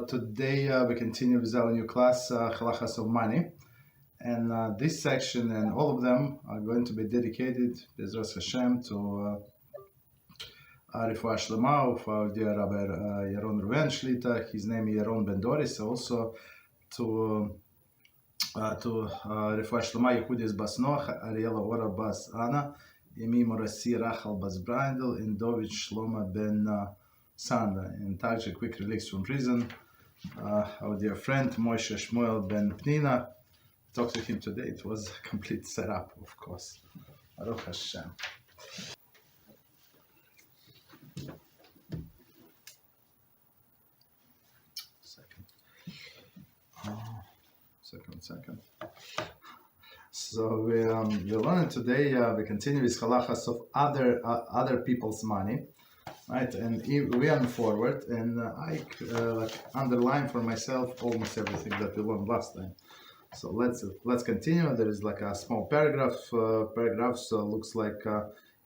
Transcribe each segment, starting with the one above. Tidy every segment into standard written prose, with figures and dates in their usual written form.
Today we continue with our new class, Halachos of money. And this section and all of them are going to be dedicated, Kiddush Hashem, to Refuah Shlema of our dear Rabbi Yaron Ruven Shlita. His name is Yaron Ben Doris. Also to Refuah Shlema Yehudis Bas Noach, Ariela Ora Bas Ana, Emi Morasi Rachel Bas Brandel, and David Shloma Ben Sandra. And также quick release from prison. Our dear friend Moshe Shmuel Ben Pnina. Talked to him today. It was a complete setup, of course. Baruch Hashem. Second. So we learning today. We continue with halachas of other people's money, right? And we are forward, and I underline for myself almost everything that we learned last time. So let's continue. There is like a small paragraph. So looks like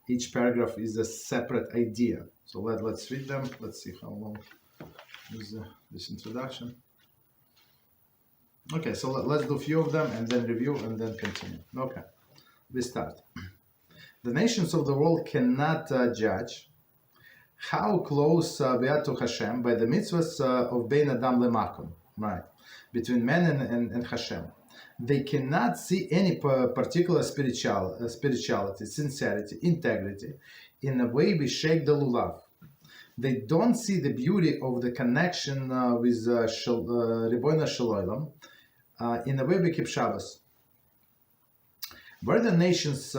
each paragraph is a separate idea. So let's read them. Let's see how long is this introduction. Okay, so let's do a few of them and then review and then continue. Okay, we start. The nations of the world cannot judge how close we are to Hashem by the mitzvot of Bein Adam Lemakom, right? Between man and Hashem. They cannot see any particular spirituality, sincerity, integrity in the way we shake the lulav. They don't see the beauty of the connection with Ribono Shel Olam in the way we keep Shabbos. Where the nations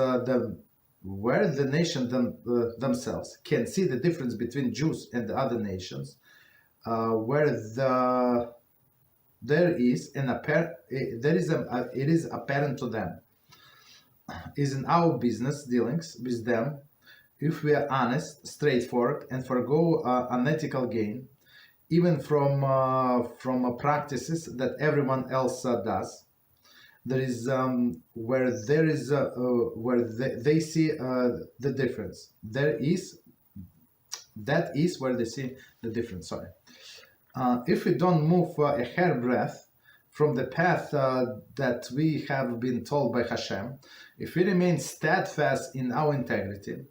themselves can see the difference between Jews and the other nations, it is apparent to them, is in our business dealings with them, if we are honest, straightforward, and forgo unethical gain, even from practices that everyone else does. There is where they see the difference. That is where they see the difference. Sorry. If we don't move a hairbreadth from the path that we have been told by Hashem, if we remain steadfast in our integrity,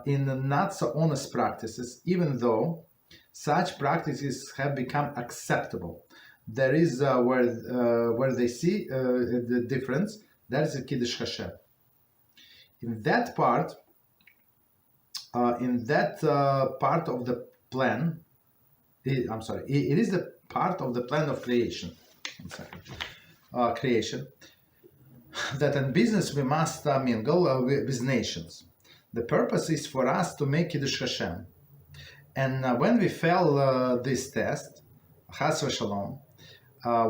in not so honest practices, even though such practices have become acceptable, there is where they see the difference. That is the Kiddush Hashem. In that part of the plan. It is the part of the plan of creation. Creation. That in business we must mingle with nations. The purpose is for us to make Kiddush Hashem. And when we fail this test, Chas v'Shalom,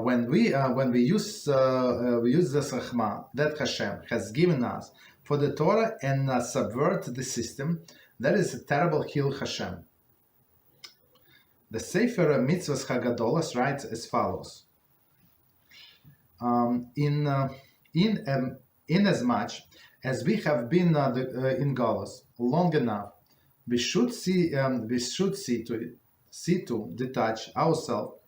when we use the Chachma that Hashem has given us for the Torah and subvert the system, that is a terrible Chillul Hashem. The Sefer Mitzvos Hagadolos writes as follows: in as much as we have been in Galus long enough, we should see to detach ourselves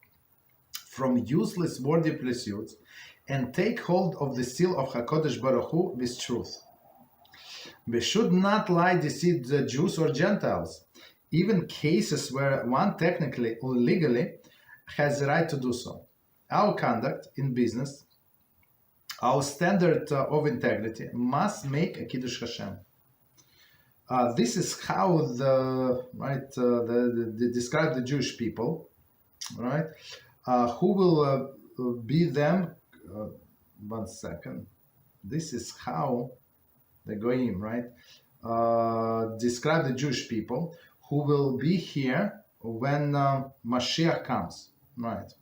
from useless worldly pursuits and take hold of the seal of Hakodesh Baruch Hu with truth. We should not lie, deceive the Jews or Gentiles, even cases where one technically or legally has the right to do so. Our conduct in business, our standard of integrity must make a Kiddush Hashem. This is how they describe the Jewish people, right? Who will be them? One second. This is how the Goyim, right? Describe the Jewish people who will be here when Mashiach comes, right?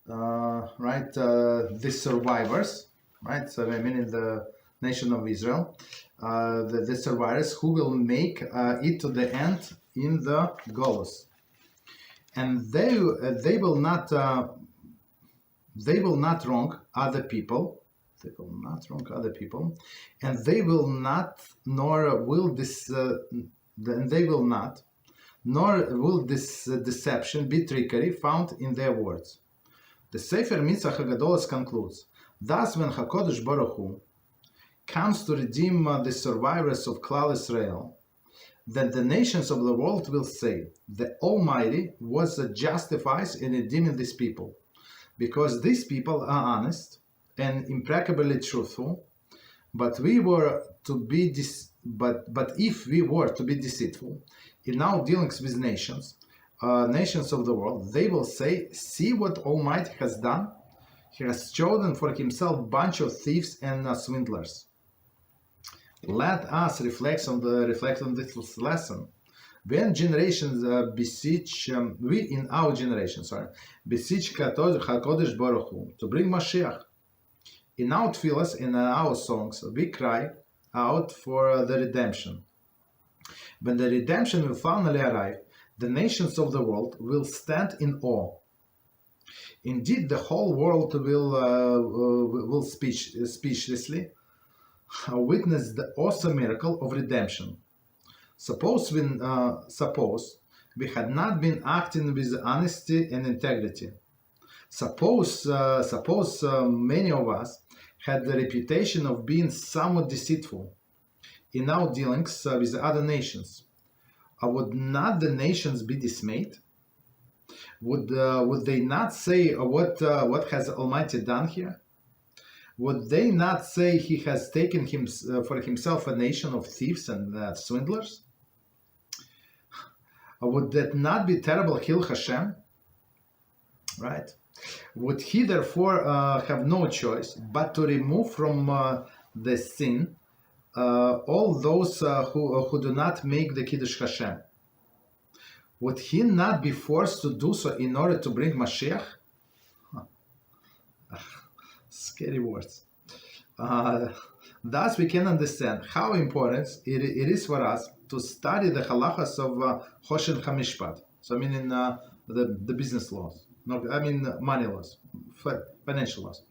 The survivors, right? So I mean in the nation of Israel, the survivors who will make it to the end in the Golus, and they will not wrong other people. They will not wrong other people, and they will not, nor will this deception be trickery found in their words. The Sefer Mitzvah Hagadolos concludes, thus when HaKadosh Baruch Hu comes to redeem the survivors of Klal Israel, then the nations of the world will say, the Almighty was justified in redeeming these people, because these people are honest and impeccably truthful. But if we were to be deceitful in our dealings with nations of the world, they will say, see what Almighty has done. He has chosen for himself a bunch of thieves and swindlers. Let us reflect on this lesson. When generations beseech HaKadosh Baruch Hu to bring Mashiach, in our tefillas and in our songs, we cry out for the redemption. When the redemption will finally arrive, the nations of the world will stand in awe. Indeed, the whole world will speechlessly witness the awesome miracle of redemption. Suppose we had not been acting with honesty and integrity. Suppose many of us had the reputation of being somewhat deceitful in our dealings with other nations. Would not the nations be dismayed? Would they not say, what has Almighty done here? Would they not say he has taken for himself a nation of thieves and swindlers? Would that not be terrible Chillul Hashem? Right? Would he therefore have no choice but to remove from the sin all those who do not make the Kiddush Hashem? Would he not be forced to do so in order to bring Mashiach? Scary words. Thus we can understand how important it is for us to study the halachos of Choshen HaMishpat. So I mean in the business laws. No, I mean money laws, financial laws,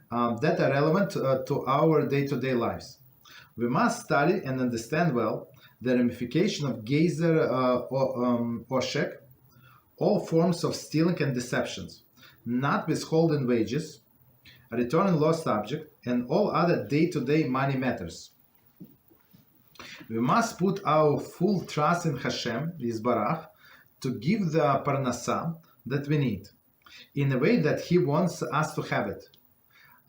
that are relevant to our day-to-day lives. We must study and understand well the ramification of Gezer Oshek, all forms of stealing and deceptions, not withholding wages, returning lost object, and all other day-to-day money matters. We must put our full trust in Hashem, Yisbarach, to give the parnasa that we need, in a way that He wants us to have it.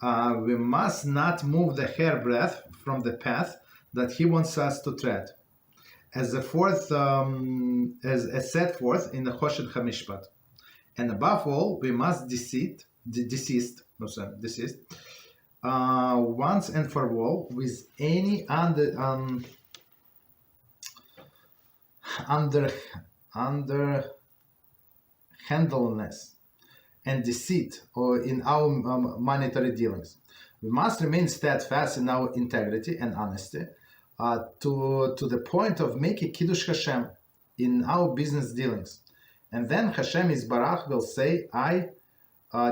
We must not move the hairbreadth from the path that He wants us to tread, as set forth in the Choshen HaMishpat. And above all, we must desist once and for all with any underhandedness and deceit or in our monetary dealings. We must remain steadfast in our integrity and honesty to the point of making Kiddush Hashem in our business dealings. And then Hashem Yisbarach will say, I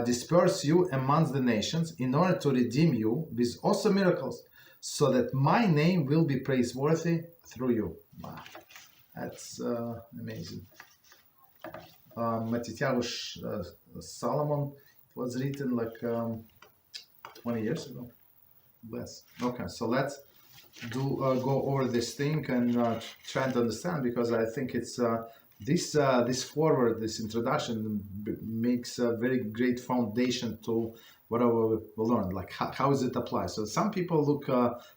disperse you amongst the nations in order to redeem you with awesome miracles, so that my name will be praiseworthy through you. Wow. That's amazing. Matityahu Solomon was written like 20 years ago. Less. Okay, so let's go over this thing and try to understand, because I think it's this introduction makes a very great foundation to whatever we learned. Like how is it applied? So some people look,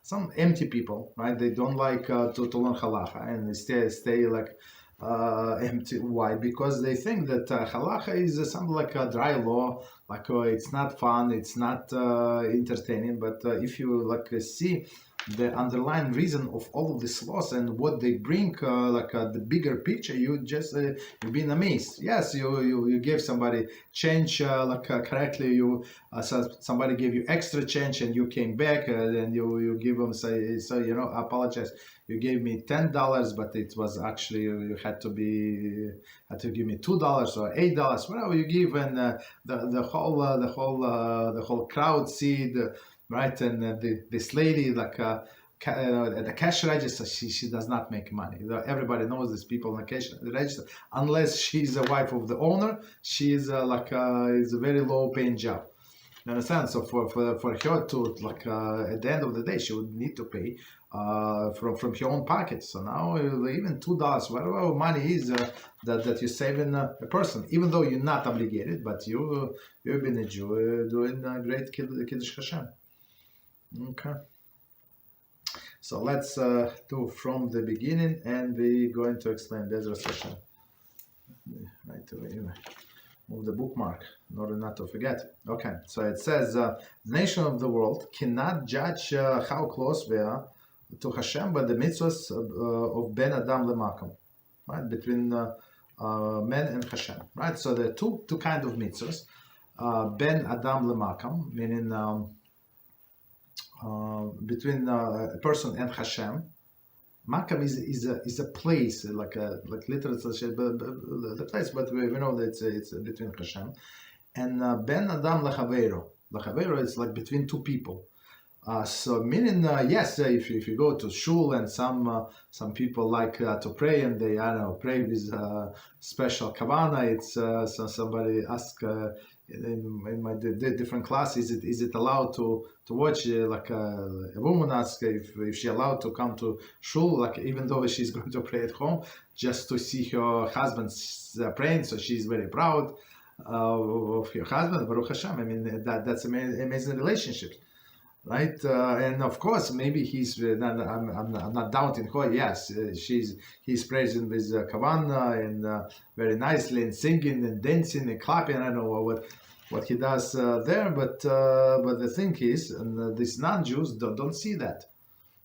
some empty people, right? They don't like to learn halacha, and they stay like empty. Why? Because they think that halacha is something like a dry law, like it's not fun, it's not entertaining. But if you see the underlying reason of all of these laws and what they bring, the bigger picture, you just you've been amazed. Yes, you gave somebody change correctly. Somebody gave you extra change and you came back and you give them say, so I apologize. You gave me $10, but it was actually you had to give me $2 or $8, whatever you give, and the whole crowd see the right, and this lady at the cash register, she does not make money. Everybody knows these people in the cash register. Unless she's a wife of the owner, she is is a very low paying job. You understand? So for her to at the end of the day, she would need to pay from her own pocket. So now even $2, whatever money is that you save in a person, even though you're not obligated, but you've been a Jew doing a great Kiddush Hashem. Okay. So let's do from the beginning, and we're going to explain Bezras Hashem. Right away. Move the bookmark in order not to forget. Okay, so it says, the nation of the world cannot judge how close we are to Hashem by the mitzvot of Ben Adam Lemakam, right? Between men and Hashem, right? So there are two kind of mitzvot. Ben Adam Lemakam, meaning between a person and Hashem. Makam is a place, like literally the place, but we know that it's between Hashem. And Ben Adam Lachaveiro. Lachaveiro is like between two people. So meaning, yes, if you go to shul and some people like to pray, and they pray with special kavana. It's so somebody asked in my different classes, is it allowed to watch a woman ask if she allowed to come to shul, like even though she's going to pray at home, just to see her husband praying, so she's very proud of her husband. Baruch Hashem. I mean that's amazing relationship. Right, and of course, maybe he's. I'm not doubting her. Yes, he's praising with kavana and very nicely, and singing and dancing and clapping. I don't know what he does there, but the thing is, and these non-Jews don't see that.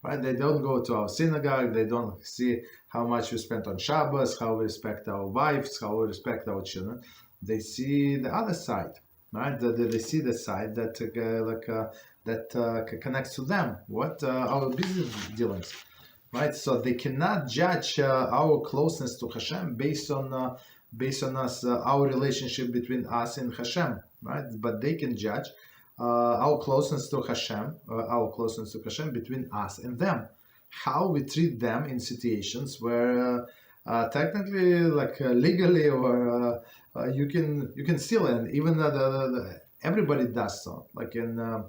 Right, they don't go to our synagogue. They don't see how much we spend on Shabbos, how we respect our wives, how we respect our children. They see the other side. Right, they see the side that that connects to them, what our business dealings, right? So they cannot judge our closeness to Hashem based on us, our relationship between us and Hashem, right? But they can judge our closeness to Hashem, between us and them, how we treat them in situations where technically, legally, or you can steal, and even everybody does so, like in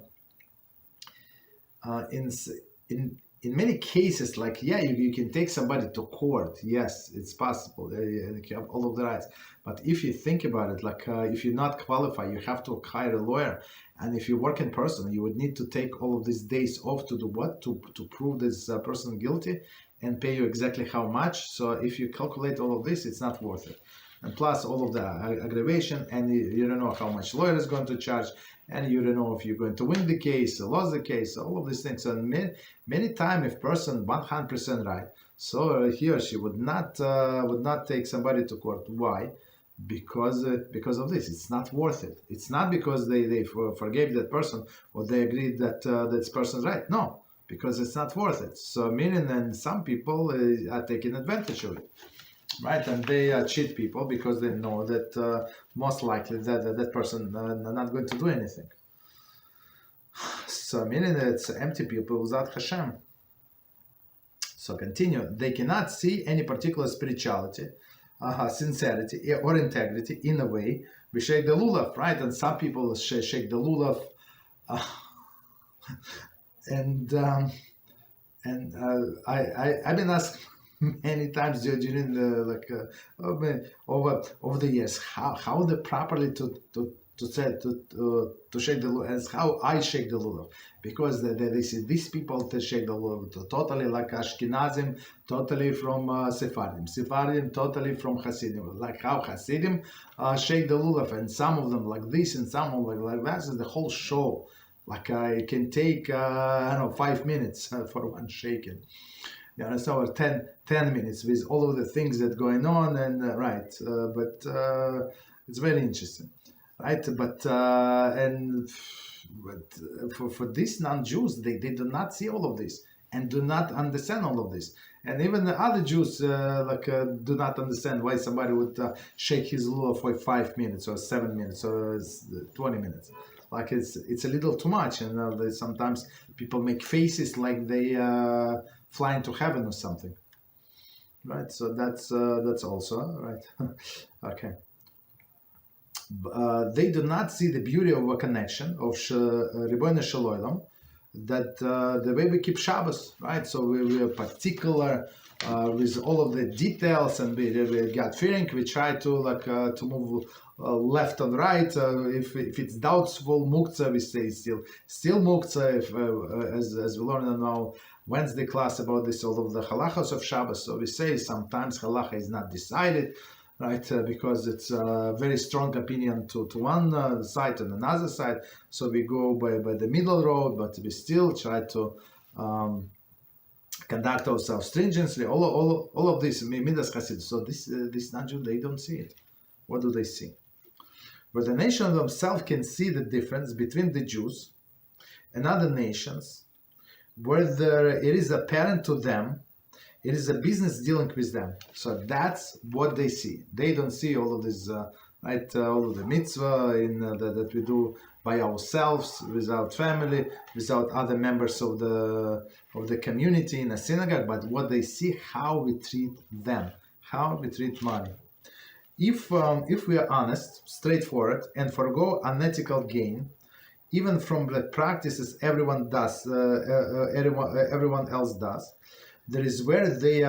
many cases, you can take somebody to court. Yes, it's possible. You have all of the rights. But if you think about it, if you're not qualified, you have to hire a lawyer. And if you work in person, you would need to take all of these days off to do what? To prove this person guilty and pay you exactly how much. So if you calculate all of this, it's not worth it. And plus all of the aggravation, and you don't know how much lawyer is going to charge, and you don't know if you're going to win the case or lose the case, all of these things. And many times, if person 100% right, so he or she would not take somebody to court. Why? Because of this. It's not worth it. It's not because they forgave that person or they agreed that this person's right. No, because it's not worth it. So meaning, and some people are taking advantage of it. Right, and they cheat people because they know that most likely that person not going to do anything. So meaning that it's empty people without Hashem. So continue. They cannot see any particular spirituality, sincerity, or integrity in a way. We shake the lulav, right? And some people shake the lulav, I've been asked many times during the over the years how they properly to shake the lulav, and how I shake the lulav, because they see these people to shake the lulav totally like Ashkenazim, totally from Sephardim totally from Hasidim, like how Hasidim shake the lulav, and some of them like this and some of them like that. Is the whole show. Like it can take 5 minutes for one shaking. So 10 minutes with all of the things that going on, and but it's very interesting, right? But for these non-Jews, they do not see all of this and do not understand all of this, And even the other Jews do not understand why somebody would shake his lulav for 5 minutes or 7 minutes or 20 minutes. Like it's a little too much, and sometimes people make faces like they fly into heaven or something, right? So that's also right. Okay. They do not see the beauty of a connection of Ribono Shel Olam, that the way we keep Shabbos, right? So we are particular with all of the details, and we got fearing. We try to move left and right. If it's doubtful muktzah, we say still muktzah. If as we learn in our Wednesday class about this, all of the halachos of Shabbos. So we say sometimes halacha is not decided, right? Because it's a very strong opinion to one side and another side. So we go by the middle road, but we still try to conduct ourselves stringently. All of this, Midas Chassid. So this non-Jew, they don't see it. What do they see? But the nation themselves can see the difference between the Jews and other nations, whether it is apparent to them, it is a business dealing with them. So that's what they see. They don't see all of this, all of the mitzvah that we do by ourselves, without family, without other members of the community in a synagogue. But what they see, how we treat them, how we treat money. If we are honest, straightforward, and forgo unethical gain, even from the practices everyone does, everyone else does, there is where they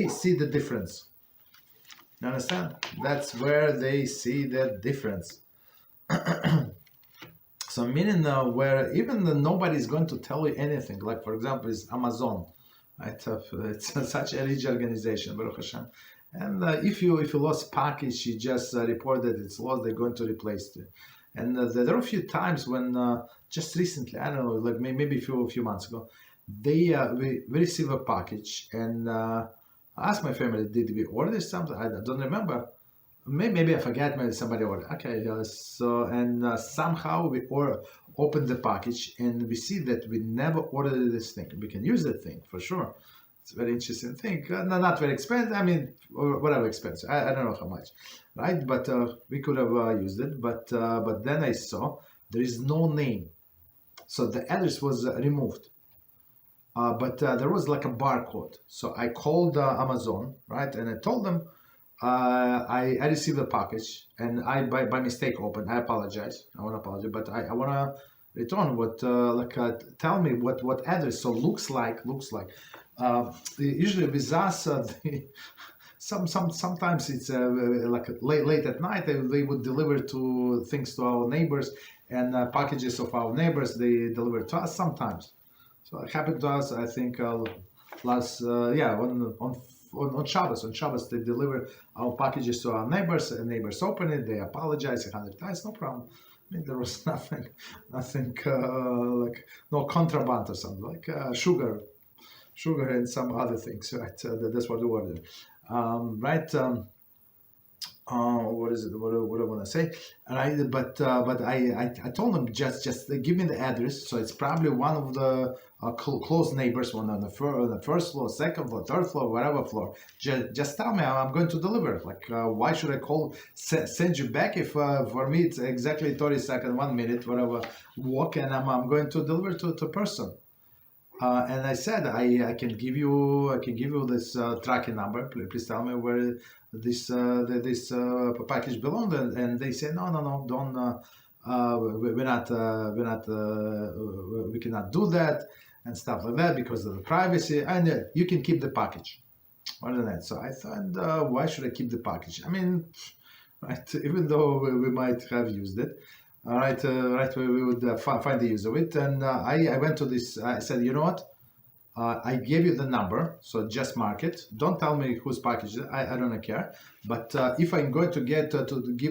see the difference. You understand? That's where they see the difference. So meaning where even nobody is going to tell you anything. Like for example, is Amazon. Right? It's such a rich organization, Baruch Hashem. And if you lost package, you just report that it's lost, they're going to replace it. And there are a few times when just recently, I don't know, like maybe a few months ago, we receive a package, and I asked my family, did we order something? I don't remember. Maybe I forgot. Maybe somebody ordered. Okay, so and somehow we open the package and we see that we never ordered this thing. We can use that thing for sure. It's a very interesting thing. No, not very expensive. I mean, whatever expensive. I don't know how much, right? But we could have used it. But then I saw there is no name, so the address was removed. But there was like a barcode. So I called Amazon, right, and I told them I received a package and I by mistake opened. I apologize. I want to apologize, but I want to return what tell me what address. So looks like. Usually with us, sometimes it's like late at night. They would deliver things to our neighbors, and packages of our neighbors they deliver to us sometimes. So it happened to us, I think, last on Shabbos. On Shabbos, they deliver our packages to our neighbors, and neighbors open it, they apologize 100 times, no problem. I mean, there was nothing like no contraband or something, like sugar and some other things, right? That's what we ordered, right? What is it? What do I want to say? Right? But I told them just give me the address. So it's probably one of the close neighbors, one on the first floor, second floor, third floor, whatever floor. Just tell me I'm going to deliver. Like why should I send you back if for me it's exactly 30 seconds, 1 minute, whatever walk, and I'm going to deliver to a person. And I said I can give you this tracking number. Please tell me where this package belonged. And they say no, don't. We cannot do that and stuff like that because of the privacy. And you can keep the package. More than that. So I thought, why should I keep the package? I mean, right? Even though we might have used it. All right, we would find the use of it. And I went to this, I said, you know what? I gave you the number, so just mark it. Don't tell me whose package, I don't care. But if I'm going to give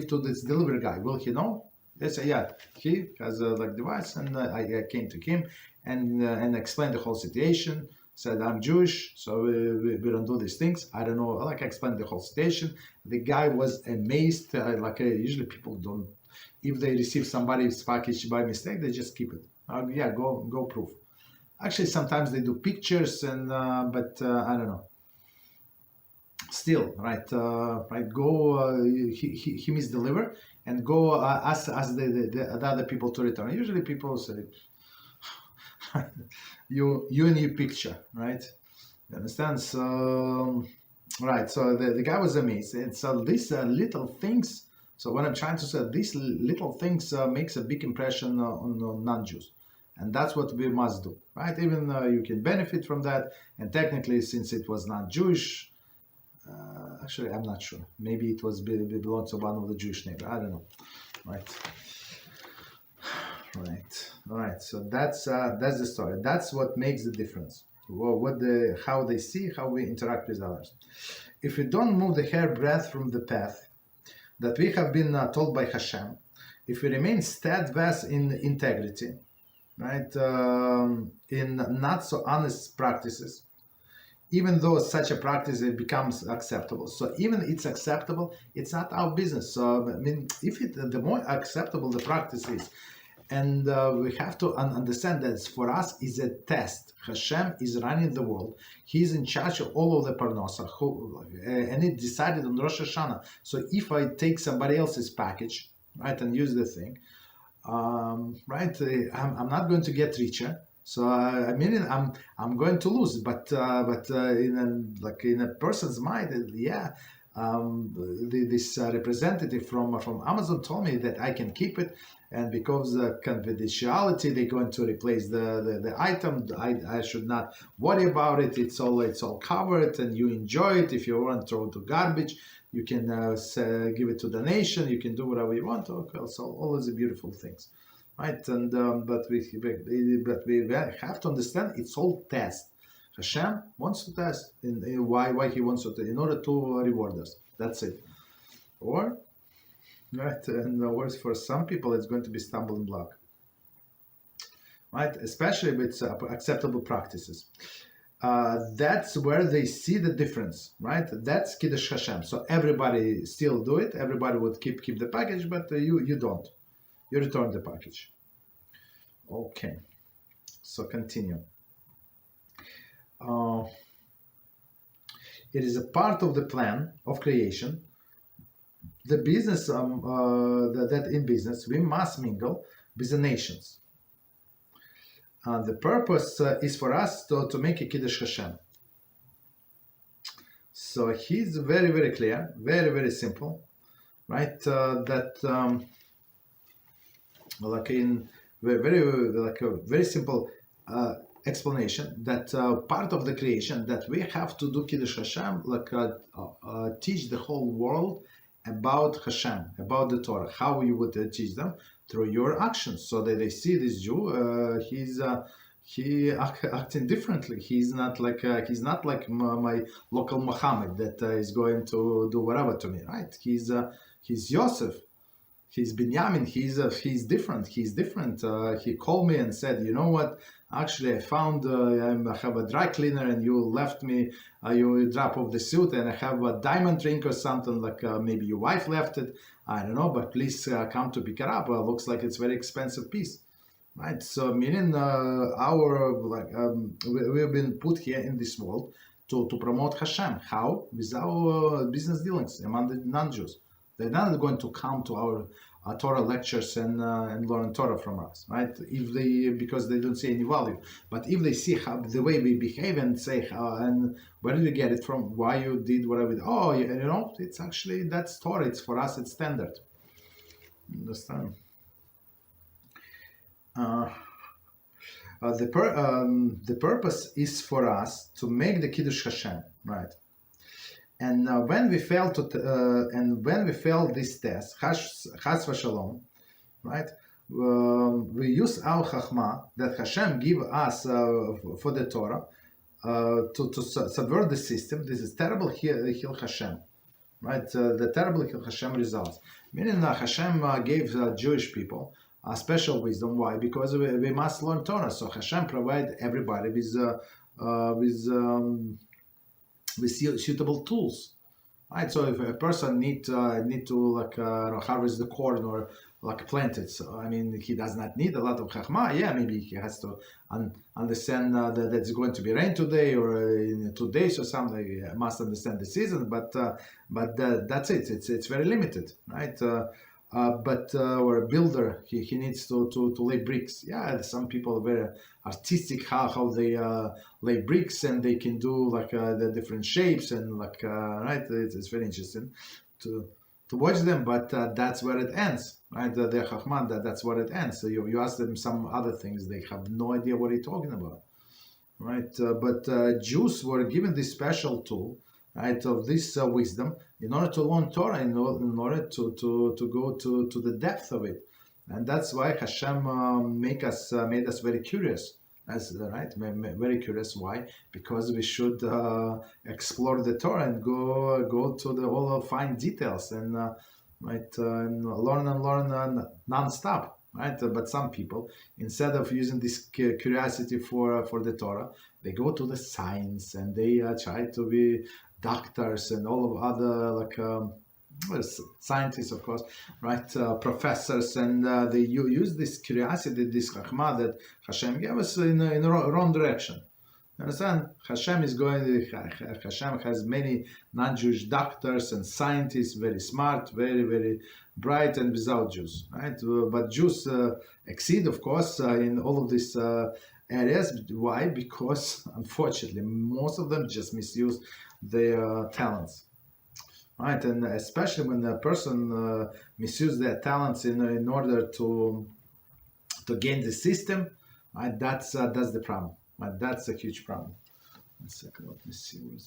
to this delivery guy, will he know? They say, yeah, he has a device. And I came to him and explained the whole situation. Said, I'm Jewish, so we don't do these things. I don't know, I explained the whole situation. The guy was amazed. Usually people don't. If they receive somebody's package by mistake, they just keep it. Go proof. Actually, sometimes they do pictures, and but I don't know. Still, right? Go. He misdeliver, and go ask the other people to return. Usually, people say, "You and your picture," right? You understand? So, right. So the guy was amazed, and so these little things. So what I'm trying to say, these little things makes a big impression on non-Jews. And that's what we must do, right? Even you can benefit from that. And technically, since it was not Jewish, actually, I'm not sure. Maybe it was belonged to one of the Jewish neighbors. I don't know, right? Right. All right. So that's the story. That's what makes the difference. Well, how they see, how we interact with others. If we don't move the hairbreadth from the path that we have been told by Hashem, if we remain steadfast in integrity, right, in not so honest practices, even though such a practice it becomes acceptable. So even it's acceptable, it's not our business. So I mean, the more acceptable the practice is, and we have to understand that for us is a test. Hashem is running the world. He's in charge of all of the parnosa, and it decided on Rosh Hashanah. So if I take somebody else's package, right, and use the thing, right, I'm not going to get richer. So I mean, I'm going to lose. But in a person's mind, yeah. This representative from Amazon told me that I can keep it, and because of confidentiality, they're going to replace the item. I should not worry about it. It's all covered, and you enjoy it. If you want to throw it to garbage, you can give it to donation. You can do whatever you want. Okay, so all these beautiful things, right? And but we have to understand it's all test. Hashem wants to test. Why he wants to? In order to reward us. That's it. Or, right, and worse for some people, it's going to be stumbling block. Right, especially with acceptable practices. That's where they see the difference. Right, that's Kiddush Hashem. So everybody still do it. Everybody would keep the package, but you don't. You return the package. Okay. So continue. It is a part of the plan of creation. The business that in business we must mingle with the nations. The purpose is for us to make a Kiddush Hashem. So he's very, very clear, very, very simple, right? That like in very simple explanation that part of the creation that we have to do Kiddush Hashem, teach the whole world about Hashem, about the Torah. How you would teach them? Through your actions, so that they see this Jew. He acting differently. He's not like my local Muhammad that is going to do whatever to me. Right? He's Yosef. He's Binyamin. He's different. He's different. He called me and said, you know what? Actually, I found I have a dry cleaner, and you left me. You drop off the suit, and I have a diamond ring or something like maybe your wife left it. I don't know, but please come to pick it up. Looks like it's very expensive piece, right? So meaning we've been put here in this world to promote Hashem. How? With our business dealings among the non-Jews. They're not going to come to our Torah lectures and learn Torah from us, right? Because they don't see any value. But if they see the way we behave and say, and where did you get it from? Why you did whatever? Oh, you know, it's actually that's Torah. It's for us. It's standard. Understand? The purpose is for us to make the Kiddush Hashem, right? And when we fail this test, chas v'shalom, right? We use our chachma that Hashem give us for the Torah to subvert the system. This is terrible Chillul Hashem, right? The terrible Chillul Hashem results. Meaning Hashem gave Jewish people a special wisdom. Why? Because we must learn Torah. So Hashem provide everybody with suitable tools, right? So if a person need to harvest the corn or like planted. So I mean, he does not need a lot of chachma. Yeah, maybe he has to understand that it's going to be rain today or in 2 days or something. He must understand the season, but that's it. It's very limited, right? Or a builder, he needs to lay bricks. Yeah, some people are very artistic how they lay bricks, and they can do like the different shapes and like right. It's very interesting to watch them, but that's where it ends, right? The chachman, that's where it ends. So you ask them some other things, they have no idea what you're talking about, right? But Jews were given this special tool, right, of this wisdom in order to learn Torah, in order to go to the depth of it, and that's why Hashem made us very curious. As right, very curious. Why? Because we should explore the Torah and go to the all fine details and and learn non-stop. Right, but some people, instead of using this curiosity for the Torah, they go to the science and they try to be doctors and all of other scientists, of course, right? Professors, and they use this curiosity, this chachma that Hashem gave us in the wrong direction. You understand? Hashem has many non-Jewish doctors and scientists, very smart, very, very bright, and without Jews, right? But Jews exceed, of course, in all of these areas. Why? Because, unfortunately, most of them just misuse their talents. Right, and especially when a person misuses their talents in order to gain the system, right? That's the problem. Right? That's a huge problem. 1 second, let me see.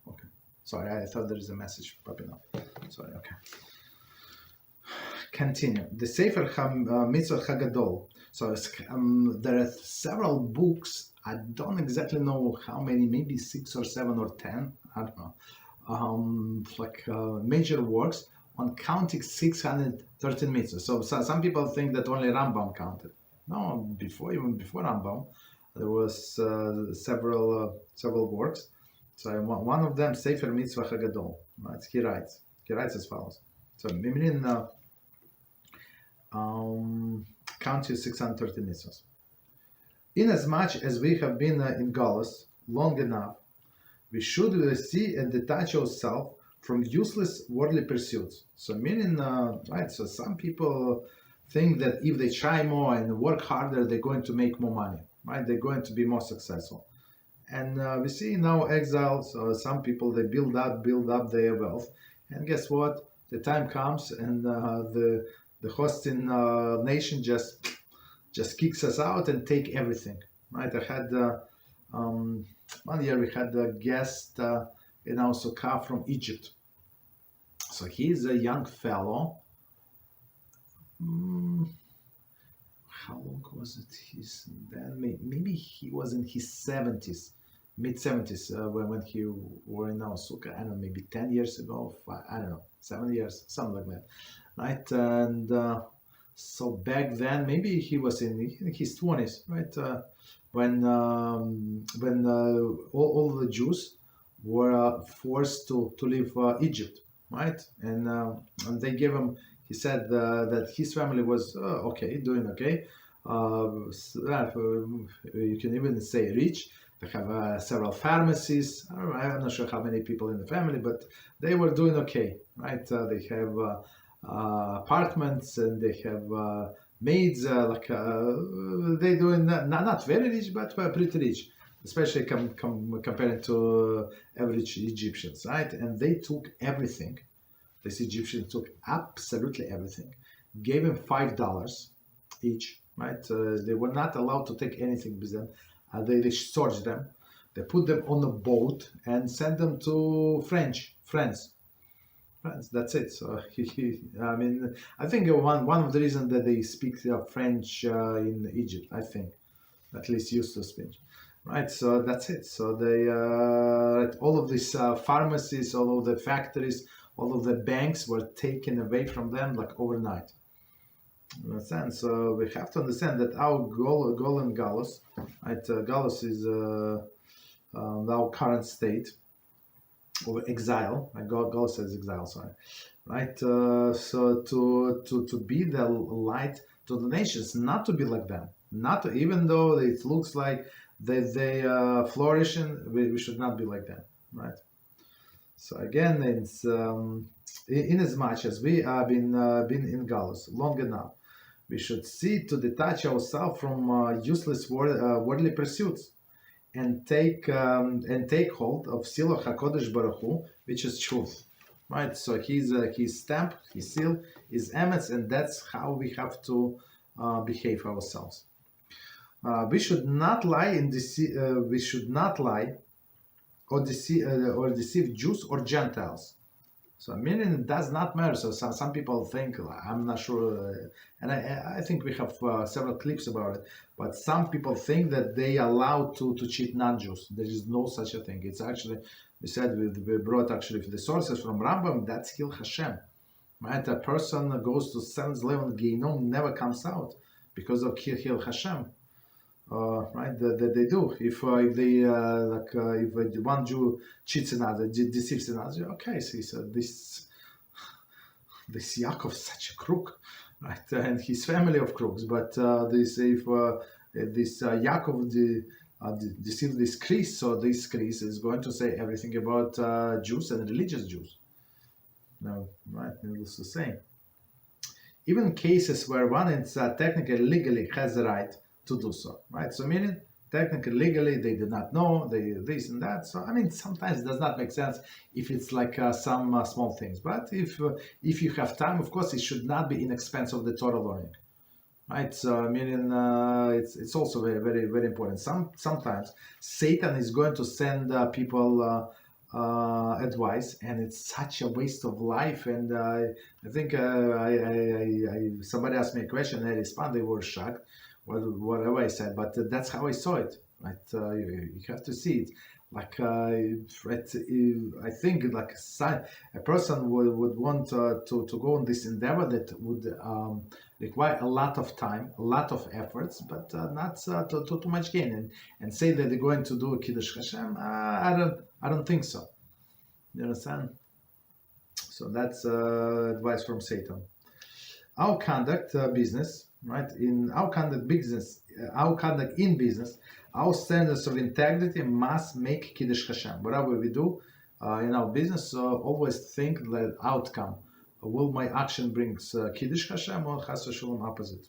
Okay, sorry, I thought there is a message popping up. Sorry. Okay. Continue. The Sefer Mitzvot Hagadol. So there are several books. I don't exactly know how many. Maybe 6 or 7 or 10. I don't know. Major works on counting 613 mitzvahs. So some people think that only Rambam counted. No, even before Rambam, there was several works. So one of them, Sefer Mitzvah Hagadol. Right? He writes as follows. So meaning counting 613 mitzvahs. Inasmuch as we have been in Galus long enough, we should see and detach ourselves from useless worldly pursuits. So meaning, right, so some people think that if they try more and work harder, they're going to make more money, right? They're going to be more successful. And we see now exiles, some people, they build up their wealth. And guess what? The time comes and the hosting nation just kicks us out and take everything, right? I had... 1 year we had a guest in our sukkah from Egypt. So he's a young fellow. How long was it? Maybe he was in his 70s, mid-70s when he were in our sukkah. I don't know, maybe 10 years ago. I don't know, 7 years, something like that, right? And so back then, maybe he was in his 20s, right? When all the Jews were forced to leave Egypt, right? And they gave him. He said that his family was doing okay. You can even say rich. They have several pharmacies. I'm not sure how many people in the family, but they were doing okay, right? They have apartments and they have maids. They doing not very rich, but pretty rich, especially compared to average Egyptians, right? And they took everything. This Egyptian took absolutely everything. Gave him $5 each, right? They were not allowed to take anything with them. They searched them. They put them on a boat and sent them to France. That's it. So I mean, I think one of the reasons that they speak French in Egypt, I think, at least used to speak, right? So that's it. So they all of these pharmacies, all of the factories, all of the banks were taken away from them like overnight. You understand? So we have to understand that our goal in Galus, right? Galus is our current state of exile. Galus says exile, sorry. right? So to be the light to the nations, not to be like them, not to, even though it looks like they flourishing, we should not be like them, right? So again, it's in as much as we have been in galus long enough, we should see to detach ourselves from useless worldly pursuits and take hold of seal of Hakodesh Baruch Hu, which is truth, right? So his stamp, his seal, is emetz, and that's how we have to behave ourselves. We should not lie we should not lie or deceive Jews or Gentiles. So meaning it does not matter. So some people think, I'm not sure, and I think we have several clips about it, but some people think that they are allowed to cheat non-Jews. There is no such a thing. It's actually, we brought actually the sources from Rambam, that's Chillul Hashem. Right? A person goes to 7th level Gehinom, never comes out because of Chillul Hashem. Right, that they do. If they if one Jew cheats another, deceives another, okay. So he said this Yaakov is such a crook, right? And his family of crooks. But this if this Yaakov deceived this Chris, so this Chris is going to say everything about Jews and religious Jews. No, right? Needless to say, even cases where one is technically legally has the right to do so, right? So meaning technically legally they did not know, they this and that. So I mean sometimes it does not make sense if it's like some small things. But if you have time, of course, it should not be in expense of the Torah learning, right? So meaning it's also very very very important. Sometimes Satan is going to send people advice, and it's such a waste of life. And I think somebody asked me a question, and I responded. They were shocked. Whatever I said, but that's how I saw it. Right? You have to see it. Like I think like a person would want to go on this endeavor that would require a lot of time, a lot of efforts, but not too much gain. And say that they're going to do Kiddush Hashem, I don't think so. You understand? So that's advice from Satan. Our conduct business. Right, in our conduct in business, our standards of integrity must make Kiddush Hashem. Whatever we do in our business, always think the outcome. Will my action brings Kiddush Hashem or Chas v'Shalom opposite?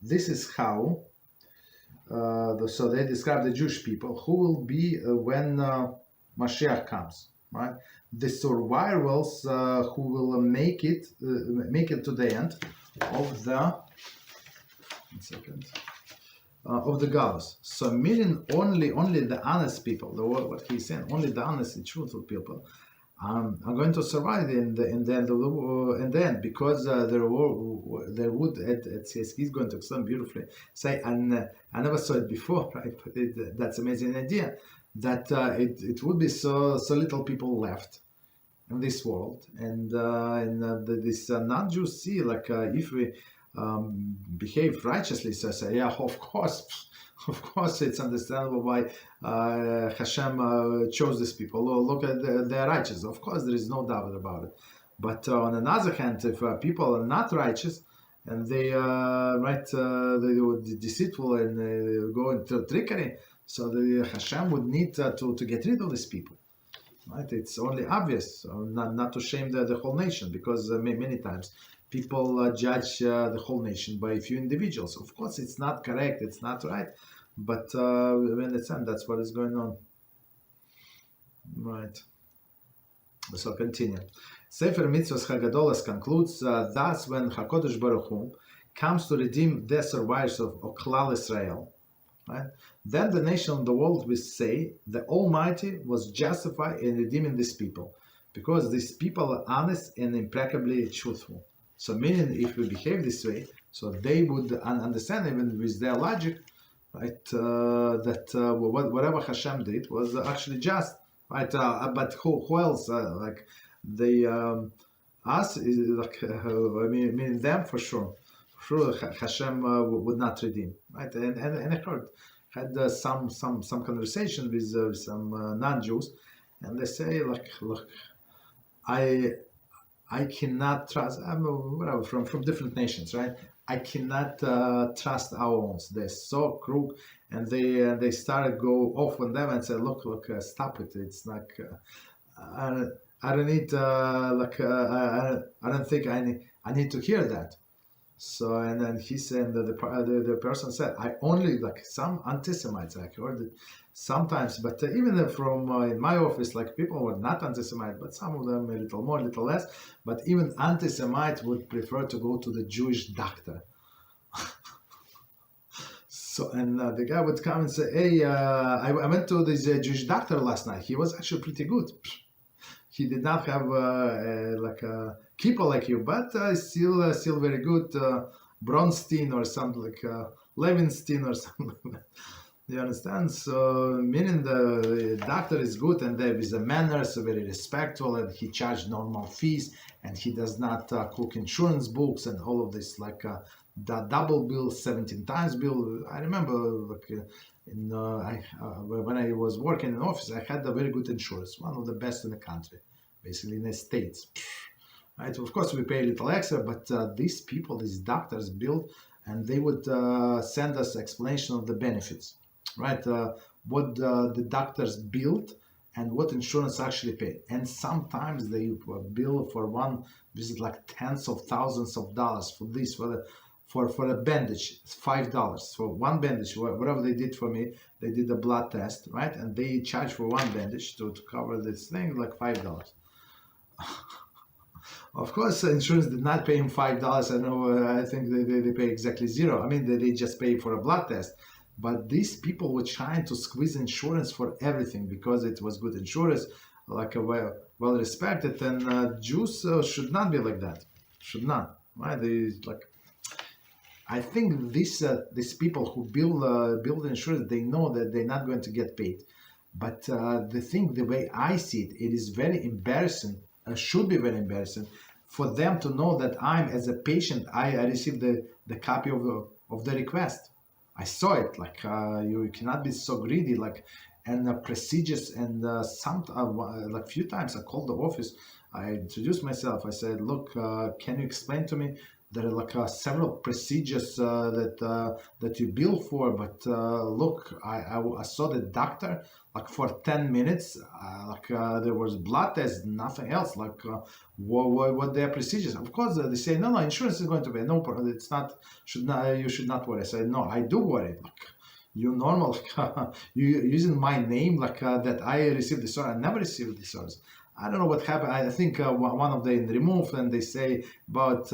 This is how. So they describe the Jewish people who will be when Mashiach comes. Right, the survivors who will make it to the end of the of the galus. So meaning only the honest people, what he's saying, only the honest and truthful people are going to survive in the end of the end, because there would at CSK he's going to explain beautifully. Say, and I never saw it before, right? But that's amazing idea. That it would be so little people left in this world, and this non-Jews see, like if we behave righteously, so say, yeah, of course it's understandable why Hashem chose these people. Oh, look at they're righteous. Of course, there is no doubt about it. But on another hand, if people are not righteous and they they were deceitful and go into trickery, so the Hashem would need to get rid of these people, right? It's only obvious, not to shame the whole nation, because many times people judge the whole nation by a few individuals. Of course, it's not correct, it's not right, but we understand that's what is going on, right? So continue. Sefer Mitzvos Hagadolas concludes, thus when HaKadosh Baruch Hu comes to redeem the survivors of Klal Israel, right? Then the nation of the world will say the Almighty was justified in redeeming these people, because these people are honest and impeccably truthful. So meaning, if we behave this way, so they would understand, even with their logic, right, that whatever Hashem did was actually just, right? But who else? Like they us is like I mean them for sure. Sure, Hashem would not redeem, right? And I heard had some conversation with some non-Jews, and they say, like, look, I cannot trust. I'm whatever from different nations, right? I cannot trust our own. They're so crook, and they started go off on them and say, look, stop it. It's like I don't need I don't think I need to hear that. So, and then he said that the person said, I only, like, some anti-Semites, I heard it sometimes, but even from in my office, like, people were not anti-Semite, but some of them a little more, a little less, but even anti-Semites would prefer to go to the Jewish doctor. So, and the guy would come and say, hey, I went to this Jewish doctor last night. He was actually pretty good. He did not have like a keeper like you, but still very good. Bronstein or something, like Levinstein or something like that. You understand? So, meaning the doctor is good, and there is a manners, very respectful, and he charged normal fees, and he does not cook insurance books and all of this, like the double bill, 17 times bill. I remember, like, when I was working in office, I had a very good insurance, one of the best in the country, basically in the States. Right? Of course, we pay a little extra, but these people, these doctors, build, and they would send us explanation of the benefits, right? What the doctors build and what insurance actually pay. And sometimes they bill for one visit like tens of thousands of dollars for this, for a bandage, it's $5 for one bandage. Whatever they did for me, they did a blood test, right? And they charge for one bandage to cover this thing like $5. Of course, insurance did not pay him $5. I know, I think they pay exactly zero. I mean, they just pay for a blood test. But these people were trying to squeeze insurance for everything because it was good insurance, like a well respected. And Jews should not be like that. Should not, right? I think these people who build insurance, they know that they're not going to get paid. But the way I see it, it is very embarrassing. Should be very embarrassing for them to know that I'm, as a patient, I received the copy of the request. I saw it. Like, you cannot be so greedy. Like, and procedures, and like, few times I called the office. I introduced myself. I said, look, can you explain to me? There are like several procedures that you bill for, but look, I saw the doctor like for 10 minutes, there was blood test, nothing else. Like, what their procedures? Of course, they say no, insurance is going to be no problem. It's not, you should not worry. I said, no, I do worry. Like, you normal, you using my name, like that I received this order. I never received this orders. I don't know what happened. I think one of them removed, and they say about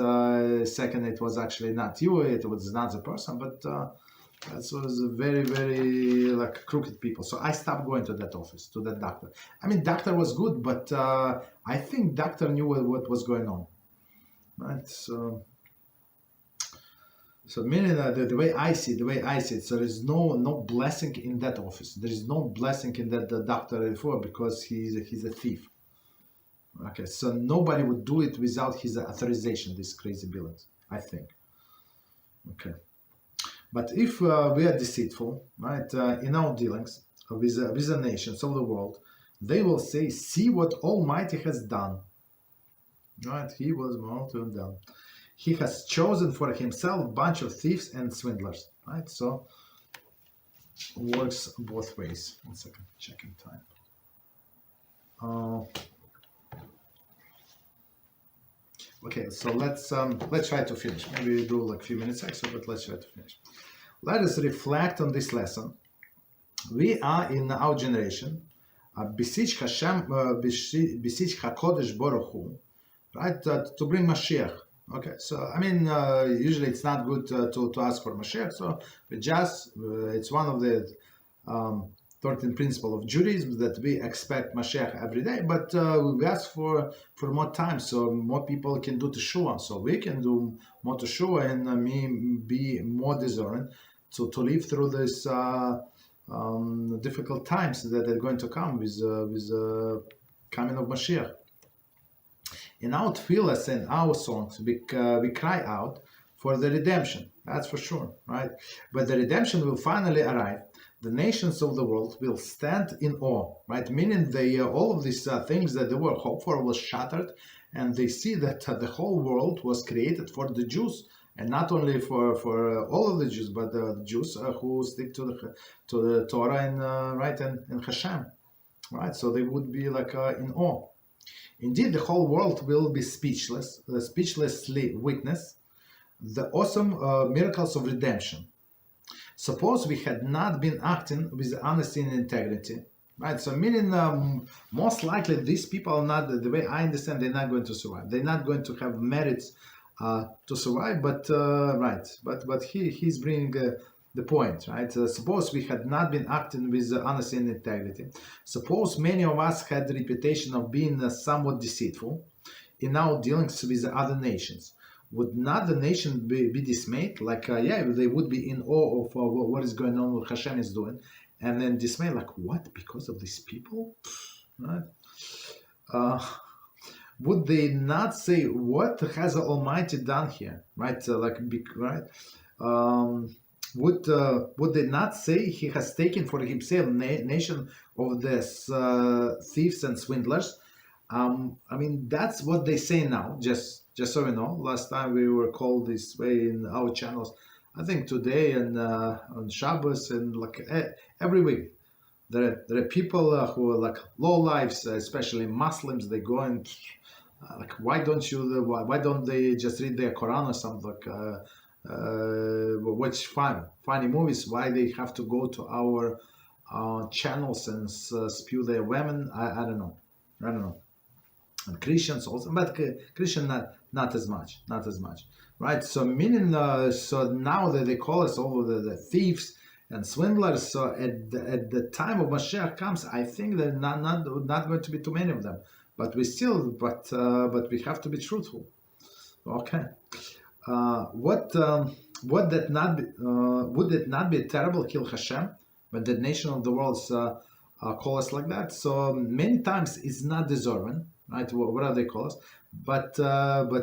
second it was actually not you, it was not the person, but that was very, very like crooked people. So I stopped going to that office, to that doctor. I mean, doctor was good, but I think doctor knew what was going on, right? So meaning the way I see it, so there is no blessing in that office. There is no blessing in that the doctor for, because he's a thief. Okay, so nobody would do it without his authorization, these crazy billings, I think. Okay. But if we are deceitful, right, in our dealings with the nations of the world, they will say, see what Almighty has done. Right, he was more to done. He has chosen for himself a bunch of thieves and swindlers. Right, so works both ways. 1 second, checking time. Okay, so let's try to finish. Maybe we do like a few minutes extra, but let's try to finish. Let us reflect on this lesson. We are in our generation, Bisich Hashem, Bisich HaKodesh Baruch Hu, right, to bring Mashiach. Okay, so I mean, usually it's not good to ask for Mashiach, so we just, it's one of the 13 principle of Judaism that we expect Mashiach every day, but we ask for more time so more people can do Teshuvah, so we can do more Teshuvah and be more discerning to live through this difficult times that are going to come with coming of Mashiach. In our tefillas and our songs, we cry out for the redemption. That's for sure, right? But the redemption will finally arrive. the nations of the world will stand in awe, right? Meaning they all of these things that they were hoped for was shattered, and they see that the whole world was created for the Jews, and not only for all of the Jews, but the Jews who stick to the Torah and right and Hashem, right? So they would be like in awe. Indeed, the whole world will be speechlessly witness the awesome miracles of redemption. Suppose we had not been acting with honesty and integrity, right? So meaning most likely these people are not, the way I understand, they're not going to survive. They're not going to have merits to survive, but right. But he's bringing the point, right? Suppose we had not been acting with honesty and integrity. Suppose many of us had the reputation of being somewhat deceitful in our dealings with other nations. Would not the nation be dismayed? Like, yeah, they would be in awe of what is going on, what Hashem is doing, and then dismayed, like, what? Because of these people? Right? Would they not say, what has the Almighty done here? Right? Right? Would they not say he has taken for himself nation of the thieves and swindlers? I mean, that's what they say now, just so you know. Last time we were called this way in our channels. I think today and on Shabbos and like every week, there are people who are like low lives, especially Muslims. They go and like, why don't they just read their Quran or something? Like watch funny movies? Why they have to go to our channels and spew their women? I don't know. And Christians also, but Christian not as much, right? So meaning, so now that they call us all the thieves and swindlers, so at the time of Mashiach comes, I think there are not going to be too many of them, but we we have to be truthful. Okay, would that not be a terrible Chillul Hashem when the nation of the world call us like that? So many times it's not deserving. Right, what they call us, but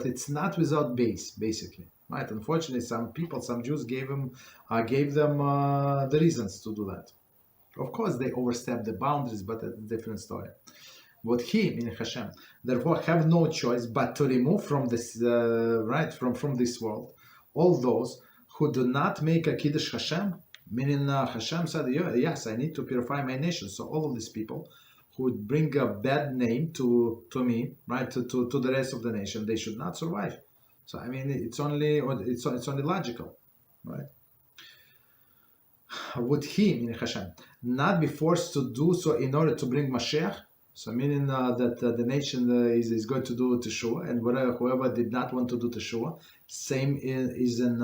it's not without base, basically, right? Unfortunately, some Jews gave them the reasons to do that. Of course, they overstepped the boundaries, but that's a different story. What he, meaning Hashem, therefore have no choice but to remove from this from this world all those who do not make a Kiddush Hashem, meaning Hashem said, yes, I need to purify my nation. So all of these people who would bring a bad name to me, right, to the rest of the nation, they should not survive. So I mean, it's only logical, right? Would he, meaning Hashem, not be forced to do so in order to bring Mashiach? So meaning that the nation is going to do Teshuvah, and whoever did not want to do Teshuvah, same is in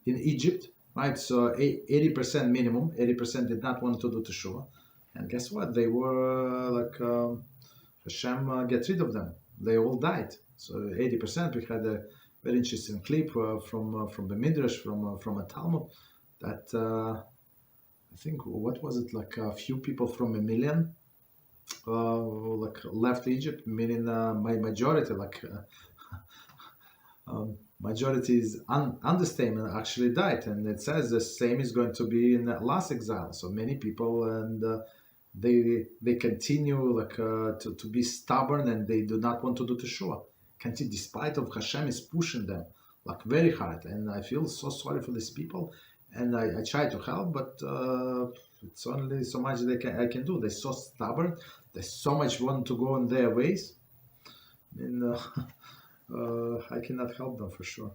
Egypt. Right, so 80% minimum, 80% did not want to do Teshuvah. And guess what? They were Hashem get rid of them. They all died. So 80%, we had a very interesting clip from the Midrash, from a Talmud, that I think, what was it, like a few people from a million left Egypt, meaning my majority, majority is understatement, actually died, and it says the same is going to be in the last exile. So many people, and they continue to be stubborn, and they do not want to do Teshuvah. Continue, despite of Hashem is pushing them like very hard, and I feel so sorry for these people, and I try to help, but it's only so much I can do. They're so stubborn. They so much want to go in their ways. And I cannot help them for sure.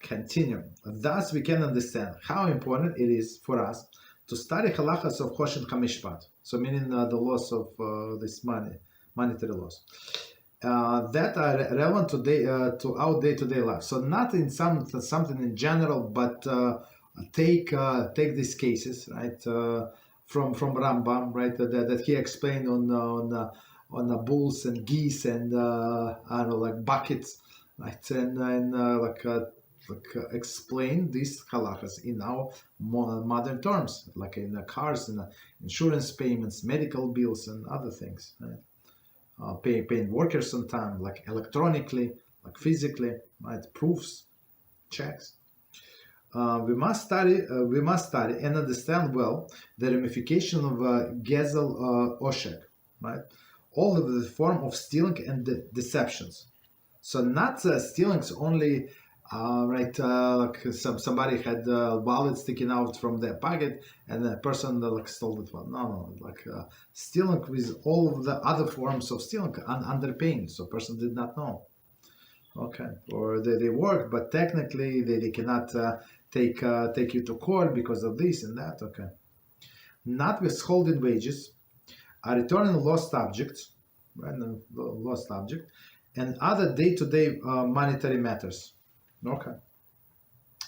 Continue. Thus, we can understand how important it is for us to study Halachos of Choshen HaMishpat. So, meaning the laws of this monetary laws that are relevant today to our day-to-day life. So, not in something in general, but take these cases, right, from Rambam, right, that he explained on the bulls and geese and I don't know, like buckets, right, and explain these halachas in our modern terms, like in the cars and insurance payments, medical bills, and other things, right? Paying workers on time, like electronically, like physically, right? Proofs, checks. We must study and understand well the ramification of gezel oshek, right? All of the form of stealing and deceptions. So not stealings only, right? Like somebody had a wallet sticking out from their pocket, and the person like stole it one. No, like stealing with all of the other forms of stealing, underpaying. So person did not know. Okay, or they work, but technically they cannot take you to court because of this and that. Okay, not withholding wages, returning lost objects, right? Lost object, and other day-to-day monetary matters. Okay,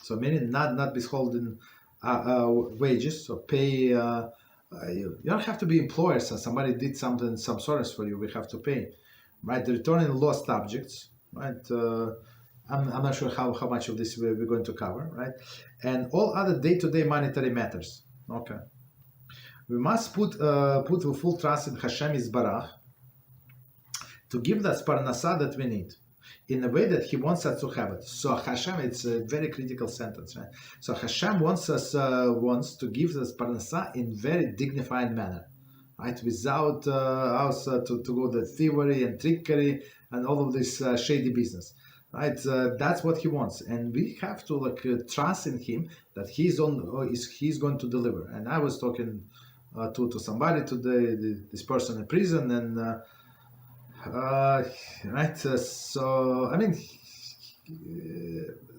so meaning not withholding wages, so pay. You don't have to be employers. So somebody did something, some service for you, we have to pay, right? The returning lost objects, right? I'm not sure how much of this we're going to cover, right? And all other day-to-day monetary matters. Okay, we must put full trust in Hashem Yisbarach to give us parnasa that we need in a way that He wants us to have it. So Hashem, it's a very critical sentence, right? So Hashem wants to give us parnasa in very dignified manner, right? Without us to go the thievery and trickery and all of this shady business, right? That's what He wants, and we have to trust in Him that He's going to deliver. And I was talking to somebody today, this person in prison, and right. So I mean,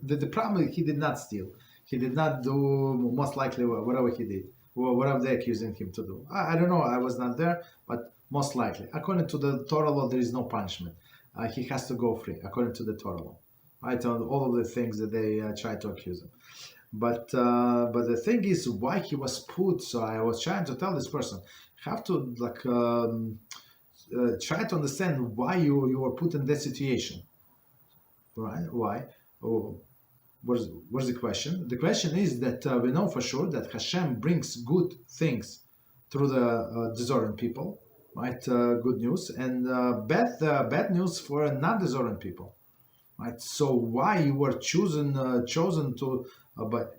the problem, he did not steal. He did not do, most likely, whatever he did, or whatever they're accusing him to do. I don't know. I was not there, but most likely, according to the Torah law, there is no punishment. He has to go free, according to the Torah law. Right, on all of the things that they try to accuse him. But the thing is, why he was put. So I was trying to tell this person, have to try to understand why you were put in that situation, right? Why? Oh, what's the question? The question is that we know for sure that Hashem brings good things through the deserving people, right? Good news, and bad news for non-deserving people, right? So why you were chosen to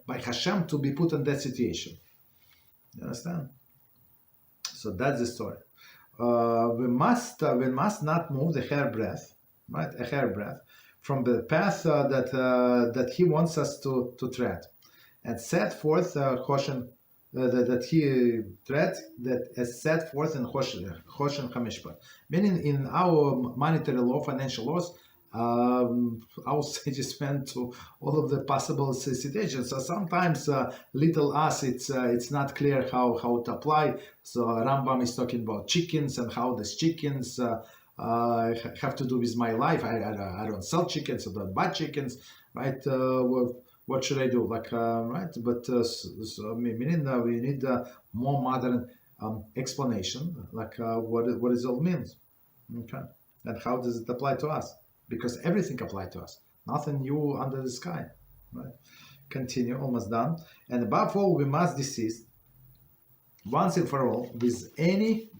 by Hashem to be put in that situation? You understand? So that's the story. We must not move the hairbreadth, right? A hairbreadth from the path that He wants us to tread, and set forth Choshen that He tread, that is set forth in Choshen Hamishpat. Meaning, in our monetary law, financial laws, our sages went to all of the possible situations. So sometimes little us, it's not clear how to apply. So Rambam is talking about chickens and how these chickens have to do with my life. I don't sell chickens, I don't buy chickens, right? What should I do? Right? But so meaning we need more modern explanation, what it all means. Okay, and how does it apply to us? Because everything applies to us, nothing new under the sky, right? Continue, almost done. And above all, we must desist once and for all with any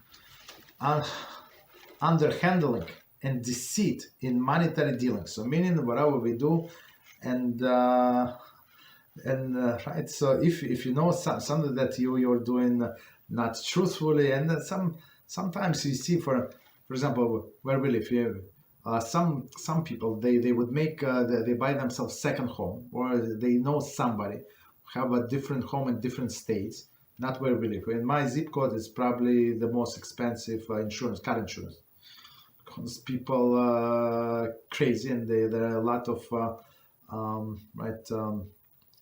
underhandling and deceit in monetary dealings. So meaning whatever we do, and right. So if you know something that you're doing not truthfully, and sometimes you see, for example, where we live here. Some people they would make they buy themselves second home, or they know somebody have a different home in different states, not where we live. In my zip code is probably the most expensive insurance, car insurance, because people crazy, and there are a lot of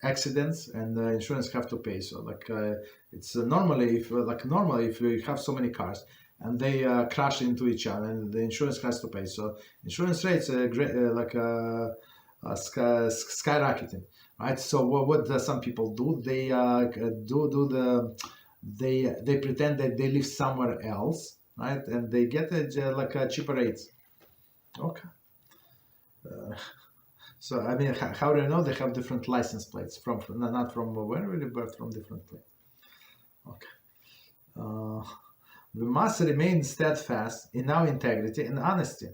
accidents, and insurance have to pay. So it's normally if you have so many cars and they crash into each other, and the insurance has to pay. So insurance rates are skyrocketing, right? So what some people do? They they pretend that they live somewhere else, right? And they get cheaper rates. Okay. So I mean, how do you know? They have different license plates from not from where we live, but from different places. Okay. We must remain steadfast in our integrity and honesty.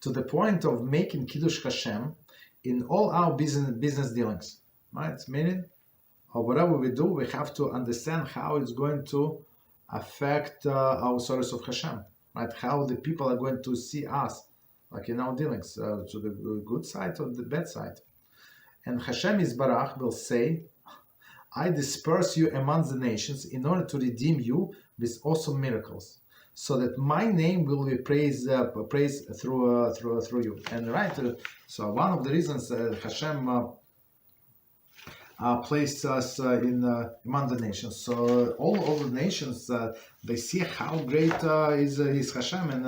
to the point of making Kiddush Hashem in all our business dealings, right? Meaning, or whatever we do, we have to understand how it's going to affect our service of Hashem, right? How the people are going to see us, like in our dealings, to the good side or the bad side. And Hashem Yisbarach will say, I disperse you among the nations in order to redeem you with awesome miracles, so that my name will be praised through you. And right, so one of the reasons Hashem placed us among the nations. So all the nations, they see how great is Hashem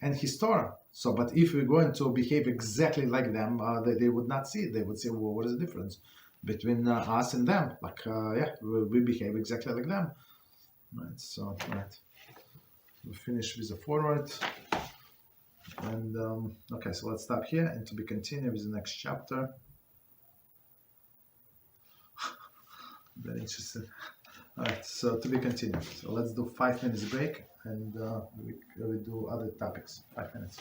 and His Torah. So, but if we're going to behave exactly like them, they would not see it. They would say, well, what is the difference between us and them? Like, we behave exactly like them. Right, so, right. We finish with the forward. And, okay, so let's stop here and to be continued with the next chapter. Very interesting. All right, so to be continued. So let's do 5 minutes break and we do other topics. 5 minutes.